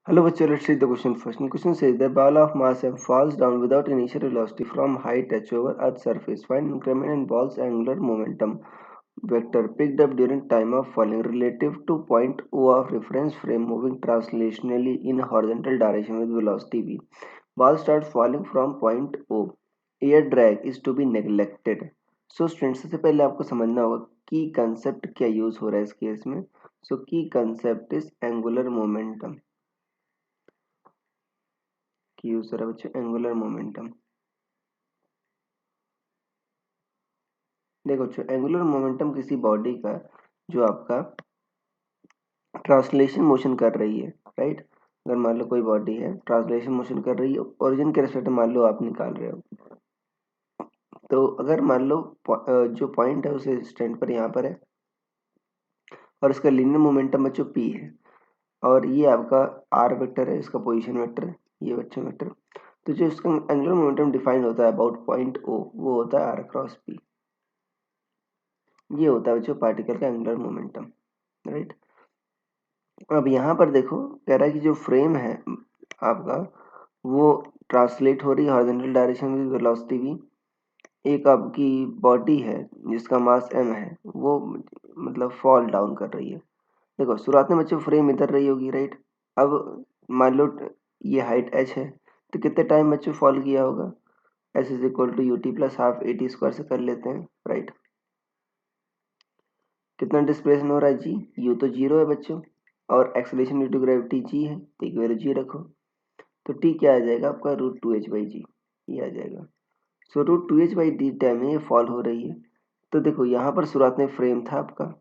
Hello, bachcho, let's read the question first. The question says the ball of mass m falls down without initial velocity from height h over Earth's surface. Find increment in ball's angular momentum vector picked up during time of falling relative to point O of reference frame moving translationally in horizontal direction with velocity v. Ball starts falling from point O. Air drag is to be neglected. So students सबसे पहले आपको समझना होगा की concept क्या use हो रहा है इस केस में. सो की कंसेप्ट इज एंगुलर मोमेंटम की यूज हो रहा है बच्चों एंगुलर मोमेंटम. देखो बच्चों एंगुलर मोमेंटम किसी बॉडी का जो आपका ट्रांसलेशन मोशन कर रही है, राइट. अगर मान लो कोई बॉडी है ट्रांसलेशन मोशन कर रही है ओरिजिन के रेस्पेक्ट में मान लो आप निकाल रहे हो, तो अगर मान लो जो पॉइंट है उस स्टैंड पर यहाँ पर है और इसका लीनियर मोमेंटम बच्चों p है और ये आपका r वेक्टर है, इसका पोजीशन वेक्टर है ये बच्चों वेक्टर. तो जो इसका एंगुलर मोमेंटम डिफाइन होता है अबाउट पॉइंट o वो होता है r क्रॉस p. ये होता है बच्चों पार्टिकल का एंगुलर मोमेंटम, राइट. अब यहाँ पर देखो कह रहा है कि जो फ्रेम है आपका वो ट्रांसलेट हो रही है हॉरिजॉन्टल डायरेक्शन में वेलोसिटी v. एक आपकी बॉडी है जिसका मास m है वो मतलब फॉल डाउन कर रही है. देखो शुरुआत में बच्चों फ्रेम इधर रही होगी, राइट. अब मान लो ये हाइट h है तो कितने टाइम बच्चों फॉल किया होगा. s is equal to u t plus half a t square से कर लेते हैं, राइट. कितना डिस्प्लेसमेंट हो रहा है जी, यू तो जीरो है बच्चों और acceleration due to gravity G है तो एक वैल्यू जी रखो. तो टी क्या आ जाएगा आपका root two h by g, ये आ जाएगा. So root two h by d time में ये फॉल हो रही है. तो देखो यहाँ पर शुरुआत में फ्रेम था आपका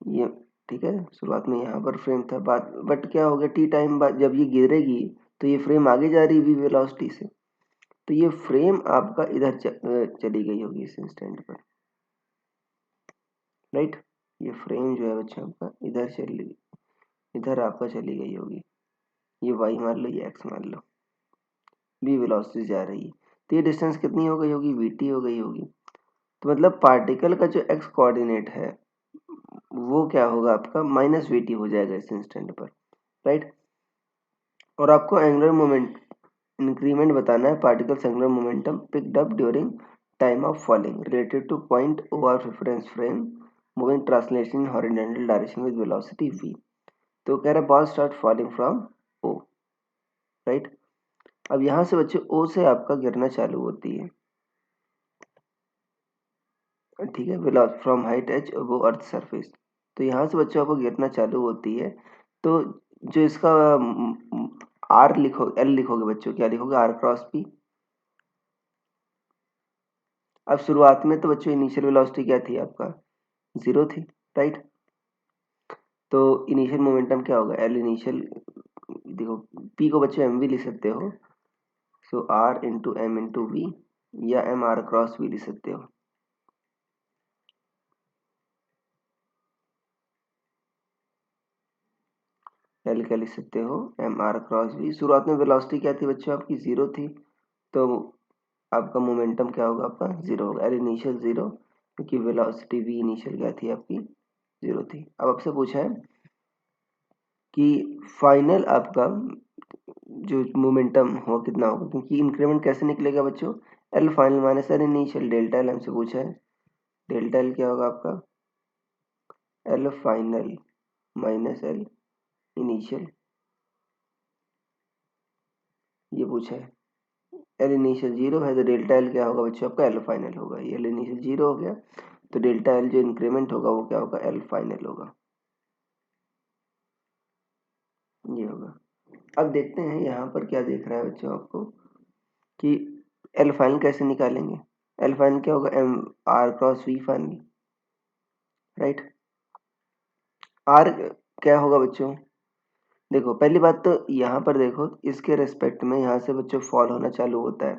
ये, ठीक है. शुरुआत में यहाँ पर फ्रेम था बात बट क्या हो गया टी टाइम बाद जब ये गिरेगी तो ये फ्रेम आगे जा रही है वेलोसिटी से. तो ये फ्रेम आपका इधर चली गई होगी इस इंस्टेंट पर, राइट. ये फ्रेम जो है बच्चों आपका इधर चली इधर आपका चली गई होगी. ये वाई मान लो ये एक्स मान लो, बी वेलोसिटी जा रही है तो ये डिस्टेंस कितनी हो गई होगी वी टी हो गई होगी. तो मतलब पार्टिकल का जो एक्स कोऑर्डिनेट है वो क्या होगा आपका माइनस वी टी हो जाएगा इस इंस्टेंट पर, राइट. और आपको एंगुलर मोमेंट इंक्रीमेंट बताना है particle angular momentum picked up during time of falling related to point O of reference frame moving translation in horizontal direction with velocity v. तो कह रहा है ball start falling from o, right. अब यहाँ से बच्चे o से आपका गिरना चालू होती है, ठीक है. वेलोसिटी फ्रॉम हाइट h वो अर्थ सरफेस. तो यहाँ से बच्चों आपको गिरना चालू होती है. तो जो इसका r लिखो l लिखोगे बच्चों क्या लिखोगे r क्रॉस p. अब शुरुआत में तो बच्चों इनिशियल वेलोसिटी क्या थी आपका जीरो थी, राइट. तो इनिशियल मोमेंटम क्या होगा एल इनिशियल. देखो p को बच्चों एम वी लिख सकते हो, so r into m into v या एम आर क्रॉस वी लिख सकते हो. एल क्या लिख सकते हो एम आर क्रॉस वी. शुरुआत में वेलोसिटी क्या थी बच्चों आपकी जीरो थी तो आपका मोमेंटम क्या होगा आपका जीरो होगा. एल इनिशियल जीरो क्योंकि वेलोसिटी वी इनिशियल क्या थी आपकी जीरो थी. अब आपसे पूछा है कि फाइनल आपका जो मोमेंटम हो कितना होगा क्योंकि इंक्रीमेंट कैसे निकलेगा बच्चों L final minus L initial. Delta L हमसे पूछा है, डेल्टा एल क्या होगा आपका L final minus L initial. ये पूछा है. एल इनिशियल जीरो है तो डेल्टा एल क्या होगा बच्चों आपका एल फाइनल होगा. ये एल इनिशियल जीरो हो गया तो डेल्टा एल जो इंक्रीमेंट होगा वो क्या होगा एल फाइनल होगा, ये होगा. अब देखते हैं यहाँ पर क्या देख रहा है बच्चों आपको कि एल फाइनल कैसे निकालेंगे. एल फाइनल क्या होगा m r cross v final, right. R क्या होगा बच्चों देखो पहली बात तो यहाँ पर देखो इसके रेस्पेक्ट में यहाँ से बच्चों फॉल होना चालू होता है.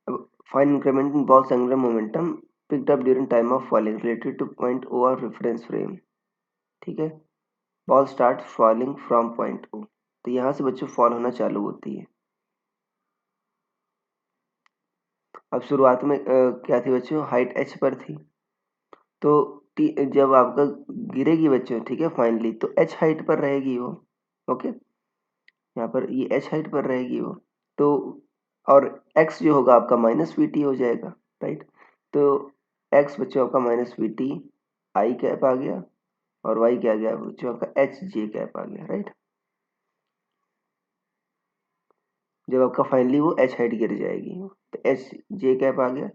अब fine increment in balls angular momentum picked up during time of falling related to point O of reference frame, ठीक है. Ball start falling from point O तो यहाँ से बच्चों फॉल होना चालू होती है. अब शुरुआत में क्या थी बच्चों हाइट एच पर थी तो जब आपका गिरेगी बच्चों ठीक है फाइनली तो एच हाइट पर रहेगी वो, ओके, यहाँ पर ये एच हाइट पर रहेगी वो, तो और एक्स जो होगा आपका माइनस वी टी हो जाएगा, राइट। तो एक्स बच्चों आपका minus V T I cap आ गया, और वाई क्या आ गया बच्चों आपका एच जे कैप आ गया, राइट। जब आपका फाइनली वो एच हाइट गिर जाएगी तो एच जे कैप आ गया,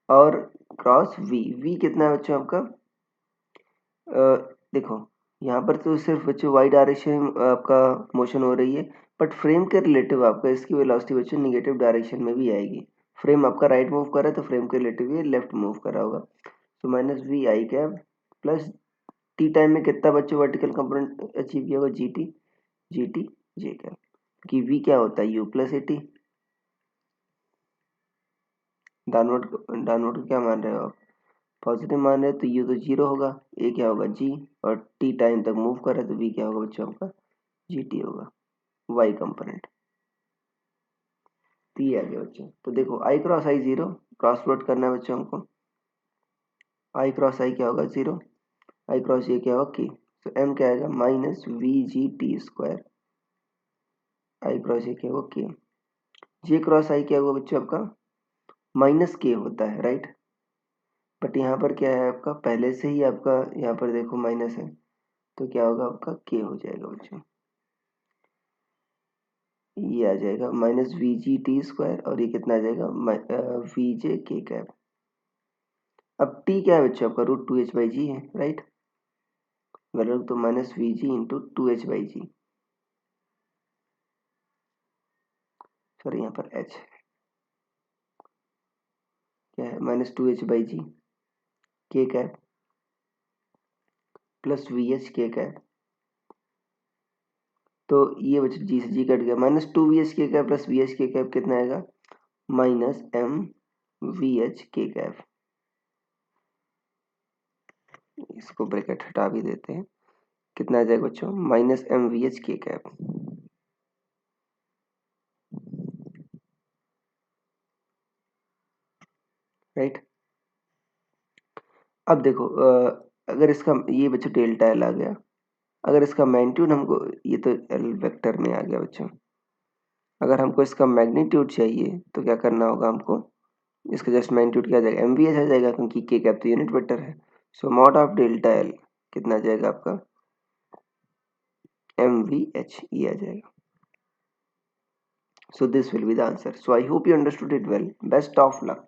और क्रॉस वी, वी कितना है बच्चों आपका, देखो यहाँ पर तो सिर्फ बच्चों वाई डायरेक्शन आपका मोशन हो रही है, बट फ्रेम के रिलेटिव आपका इसकी वेलोसिटी बच्चों निगेटिव डायरेक्शन में भी आएगी। फ्रेम आपका राइट मूव कर रहा है तो फ्रेम के रिलेटिव ये लेफ्ट मूव कर रहा होगा। तो minus v i cap plus t time में कितना बच्चों वर्टिकल कंपोनेंट अचीव किया होगा, जी टी जे कैप, कि वी क्या होता है u plus a t. Downward downward क्या मान रहे हो आप, पॉजिटिव मान रहे हैं तो यू तो जीरो होगा, ए क्या होगा जी, और टी टाइम तक मूव कर रहा है तो वी क्या होगा बच्चों आपका जी टी होगा, वाई कंपोनेंट। तो ये आ गया बच्चों। तो देखो आई क्रॉस आई जीरो, क्रॉस प्लॉट करना है बच्चों हमको, आई क्रॉस आई क्या होगा जीरो, आई क्रॉस ये क्या होगा के, तो एम क्या आएगा minus we G T square, I cross ये क्या होगा के, जे क्रॉस आई क्या होगा बच्चों आपका माइनस के होता है, राइट। बट यहाँ पर क्या है आपका पहले से ही आपका यहाँ पर देखो माइनस है, तो क्या होगा आपका के हो जाएगा बच्चों, ये आ जाएगा minus we G T square, और ये कितना आ जाएगा वी जे के कैप। अब टी क्या है बच्चों आपका root two h by g है, राइट, वैल्यू तो minus we g into two h by g, sorry यहाँ पर एच क्या है minus two h by g के कैप प्लस वी एच के कैप, तो ये बच्चे जी से जी कट गया, माइनस टू वी एच के कैप प्लस वी एच के कैप कितना आएगा माइनस एम वी एच के कैप। इसको ब्रैकेट हटा भी देते हैं, कितना आ जाएगा बच्चों माइनस एम वी एच के कैप, राइट। अब देखो अगर इसका ये बच्चों डेल्टा एल आ गया, अगर इसका मैग्नीट्यूड हमको, ये तो एल वेक्टर में आ गया बच्चों, अगर हमको इसका मैग्नीट्यूड चाहिए तो क्या करना होगा हमको, इसका जस्ट मैग्नीट्यूड क्या आ जाएगा एम वी एच आ जाएगा, क्योंकि के कैप तो यूनिट वेक्टर है। सो मॉड ऑफ डेल्टा एल कितना आ जाएगा आपका एम वी एच, ये आ जाएगा। So this will be the answer. So I hope you understood it well. Best of luck.